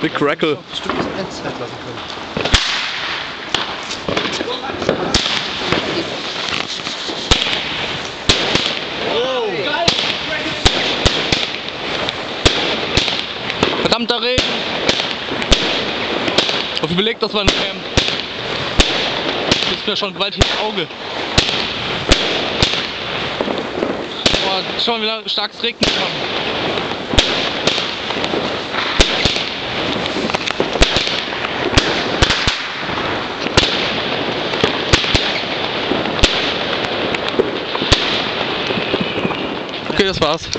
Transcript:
Big Crackle. Bestimmt das Endzeit lassen können. Verdammter Regen! Auf überlegt, dass man das ist mir schon gewaltig ins Auge. Boah, schon wieder starkes Regen kommen. Okay, das war's.